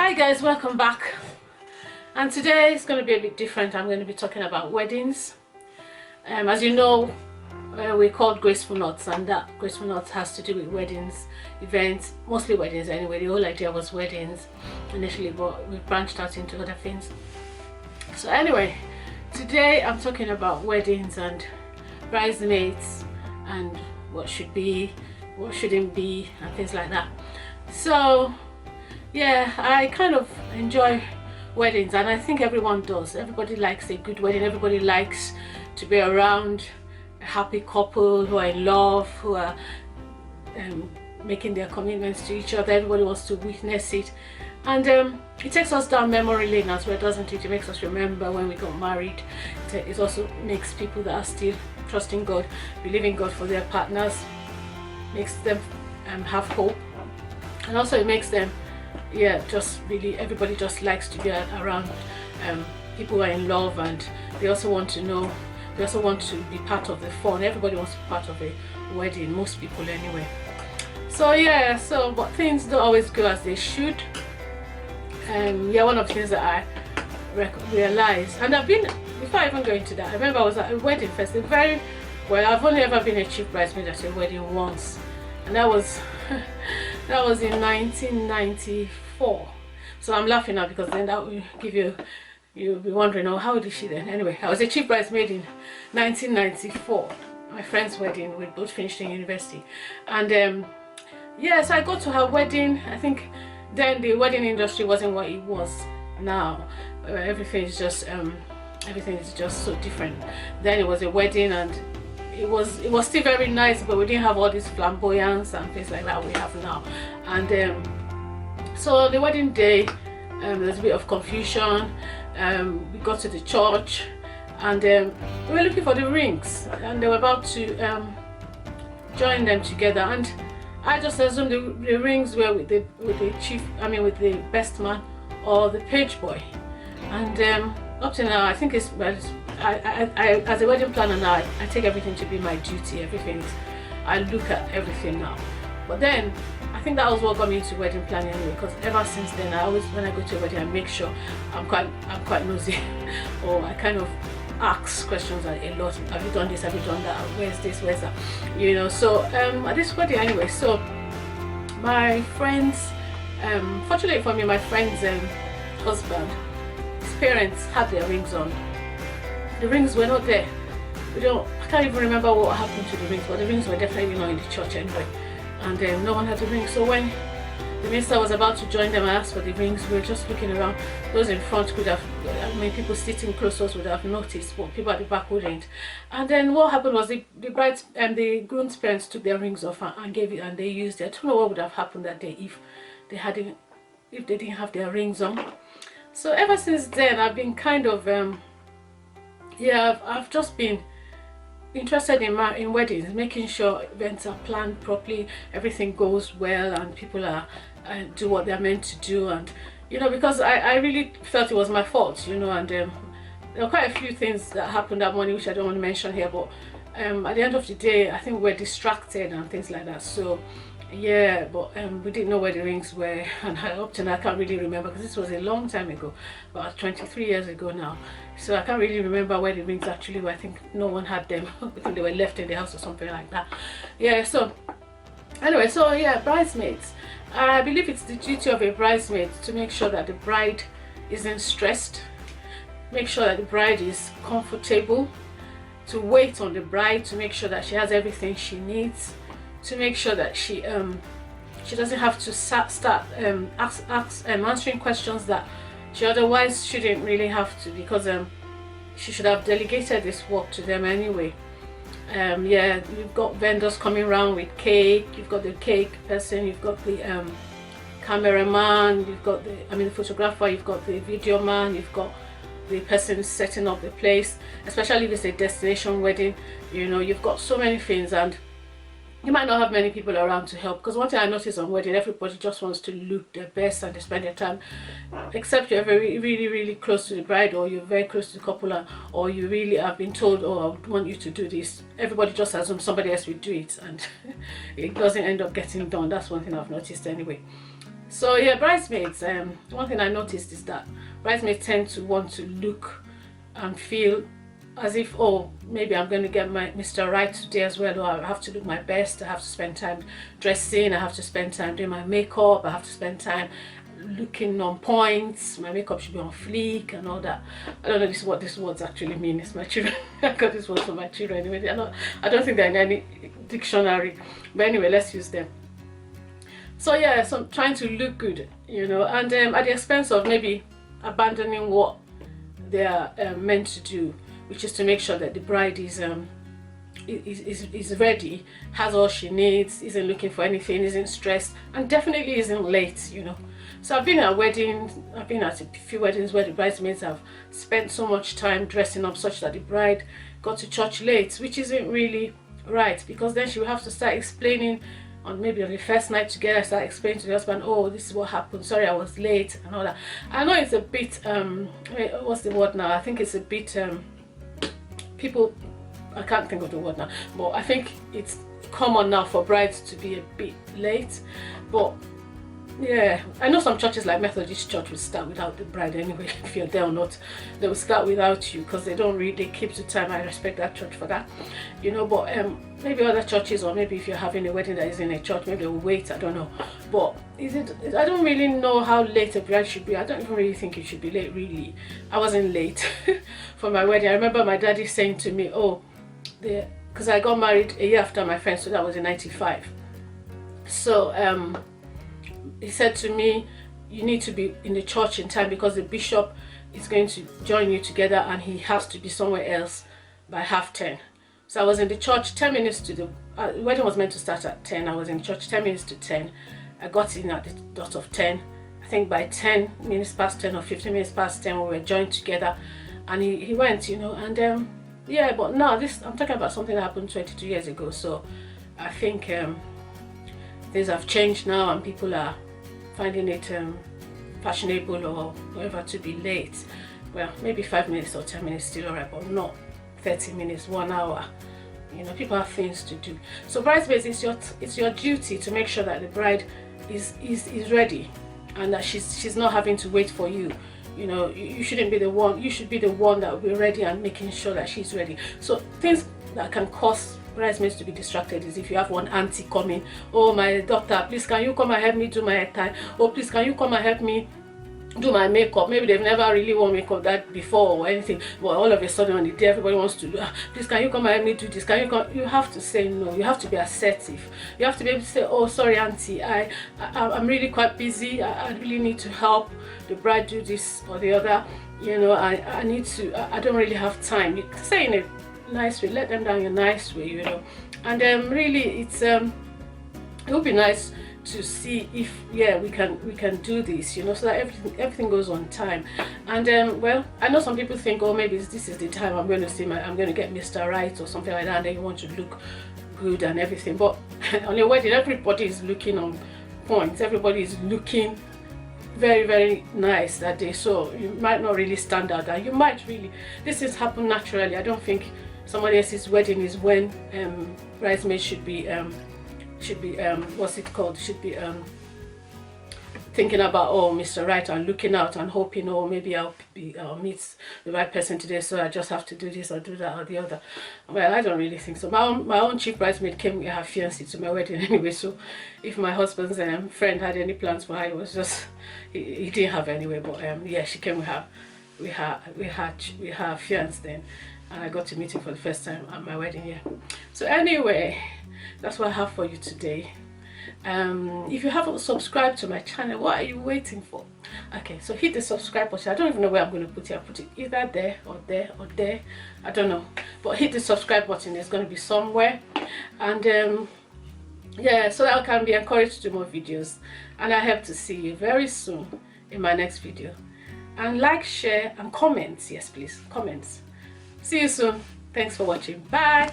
Hi guys, welcome back. And today it's going to be a bit different. I'm going to be talking about weddings. As you know, we're called Graceful Knots, and that Graceful Knots has to do with weddings, events, mostly weddings anyway. The whole idea was weddings initially, but we branched out into other things. So anyway, today I'm talking about weddings and bridesmaids and what should be, what shouldn't be, and things like that. So yeah, I kind of enjoy weddings, and I think everyone does. Everybody likes a good wedding. Everybody likes to be around a happy couple who are in love, who are making their commitments to each other. Everybody wants to witness it, and it takes us down memory lane as well, doesn't it? It makes us remember when we got married. It also makes people that are still trusting God, believing God for their partners, makes them have hope, and also it makes them, yeah, just really, everybody just likes to be around people who are in love, and they also want to know, they also want to be part of the fun. Everybody wants to be part of a wedding, most people anyway. So yeah, but things don't always go as they should. Yeah, one of the things that I realized, and I've been, before I even go into that, I remember I was at a wedding first, I've only ever been a chief bridesmaid at a wedding once, and that was that was in 1994. So I'm laughing now because then that will give you, you'll be wondering, oh, how old is she then? Anyway, I was a chief bridesmaid in 1994, my friend's wedding. We both finished in university, and yeah, so I got to her wedding. I think then the wedding industry wasn't what it was now. Everything is just so different. Then it was a wedding, and it was still very nice, but we didn't have all this flamboyance and things like that we have now. And so the wedding day, there's a bit of confusion. We got to the church, and we were looking for the rings, and they were about to join them together, and I just assumed the rings were with the chief, with the best man or the page boy. And up to now, I think it's, well, I as a wedding planner now, I take everything to be my duty. I look at everything now. But then I think that was what got me into wedding planning anyway, because ever since then, I always, when I go to a wedding, I make sure I'm quite nosy, or I kind of ask questions a lot. Have you done this? Have you done that? Where's this? Where's that? You know. So at this wedding anyway, so my friends, fortunately for me, my friend's husband, his parents had their rings on. The rings were not there. I can't even remember what happened to the rings, but the rings were definitely not in the church anyway. And no one had the rings. So when the minister was about to join them and ask for the rings, we were just looking around. Those in front could have, people sitting close to us would have noticed, but people at the back wouldn't. And then what happened was the bride's and the groom's parents took their rings off and gave it, and they used it. I don't know what would have happened that day if they didn't have their rings on. So ever since then, I've been kind of I've just been interested in weddings, making sure events are planned properly, everything goes well, and people are do what they're meant to do. And because I really felt it was my fault, and there were quite a few things that happened that morning which I don't want to mention here, but at the end of the day, I think we're distracted and things like that. So yeah, but we didn't know where the rings were, and up to now I can't really remember, because this was a long time ago, about 23 years ago now. So I can't really remember where the rings actually were. I think no one had them. I think they were left in the house or something like that. Yeah, so anyway, so yeah, bridesmaids. I believe it's the duty of a bridesmaid to make sure that the bride isn't stressed, make sure that the bride is comfortable, to wait on the bride, to make sure that she has everything she needs, to make sure that she doesn't have to start answering questions that she otherwise shouldn't really have to, because she should have delegated this work to them anyway. Yeah, you've got vendors coming around with cake, you've got the cake person, you've got the cameraman, you've got the photographer, you've got the video man, you've got the person setting up the place, especially if it's a destination wedding. You've got so many things, and you might not have many people around to help, because one thing I noticed on wedding, everybody just wants to look their best and they spend their time, except you're very, really, really close to the bride, or you're very close to the couple, or you really have been told, oh, I want you to do this. Everybody just assumes somebody else will do it, and it doesn't end up getting done. That's one thing I've noticed anyway. So yeah, bridesmaids, one thing I noticed is that bridesmaids tend to want to look and feel as if, oh, maybe I'm going to get my Mr. Right today as well, or I have to look my best, I have to spend time dressing, I have to spend time doing my makeup, I have to spend time looking on points, my makeup should be on fleek and all that. I don't know what these words actually mean. It's my children. I got these words for my children anyway. I don't think they're in any dictionary, but anyway, let's use them. So yeah, so I'm trying to look good, you know, and at the expense of maybe abandoning what they are meant to do, which is to make sure that the bride is ready, has all she needs, isn't looking for anything, isn't stressed, and definitely isn't late, you know. So I've been at weddings, I've been at a few weddings where the bridesmaids have spent so much time dressing up such that the bride got to church late, which isn't really right, because then she will have to start explaining on maybe on the first night together, start explaining to the husband, oh, this is what happened, sorry I was late and all that. I know it's a bit what's the word now, I think it's a bit people, I can't think of the word now, but I think it's common now for brides to be a bit late. But yeah, I know some churches like Methodist Church will start without the bride anyway. If you're there or not, they will start without you because they don't really keep to time. I respect that church for that, you know. But maybe other churches, or maybe if you're having a wedding that is in a church, maybe they'll wait. I don't know. But I don't really know how late a bride should be. I don't even really think it should be late. Really, I wasn't late for my wedding. I remember my daddy saying to me, "Oh, because I got married a year after my friend, so that was in '95. So he said to me, you need to be in the church in time because the bishop is going to join you together and he has to be somewhere else by 10:30. So I was in the church 10 minutes to the wedding was meant to start at 10. I was in church 10 minutes to 10. I got in at the dot of 10. I think by 10 minutes past 10 or 15 minutes past 10 we were joined together, and he went, you know. And yeah, but now I'm talking about something that happened 22 years ago. So I think things have changed now and people are finding it fashionable or whatever to be late. Well, maybe 5 minutes or 10 minutes still alright, but not 30 minutes, 1 hour. You know, people have things to do. So bridesmaids, it's your duty to make sure that the bride is ready and that she's not having to wait for you. You know, you shouldn't be the one. You should be the one that will be ready and making sure that she's ready. So things that can cause bridesmaids to be distracted is if you have one auntie coming, oh, my daughter, please can you come and help me do my hair tie, oh, please can you come and help me do my makeup. Maybe they've never really worn makeup that before or anything, but all of a sudden on the day everybody wants to do, please can you come and help me do this, can you come? You have to say no. You have to be assertive. You have to be able to say, oh, sorry auntie, I'm really quite busy, I really need to help the bride do this or the other, you know, I need to, I don't really have time. You say in a nice way, let them down in a nice way, you know. And really it's it would be nice to see if we can do this, you know, so that everything goes on time. And well, I know some people think, oh, maybe this is the time I'm going to get Mr. Right or something like that, and then you want to look good and everything. But on your wedding, everybody is looking on points, everybody is looking very, very nice that day, so you might not really stand out, and you might really, this has happened naturally. I don't think somebody else's wedding is when bridesmaids should be what's it called, should be thinking about, oh, Mr. Right, and looking out and hoping, oh, maybe I'll meet the right person today, so I just have to do this or do that or the other. Well, I don't really think so. My own chief bridesmaid came with her fiancé to my wedding anyway, so if my husband's friend had any plans for her, it was just he didn't have anyway. But yeah, she came with her fiancé then, and I got to meet him for the first time at my wedding. Yeah. So anyway, that's what I have for you today. If you haven't subscribed to my channel, what are you waiting for? Okay, so hit the subscribe button. I don't even know where I'm going to put it. I'll put it either there or there or there, I don't know, but hit the subscribe button. It's going to be somewhere. And yeah, so that I can be encouraged to do more videos. And I hope to see you very soon in my next video. And like, share and comment. Yes please, comments. See you soon. Thanks for watching. Bye.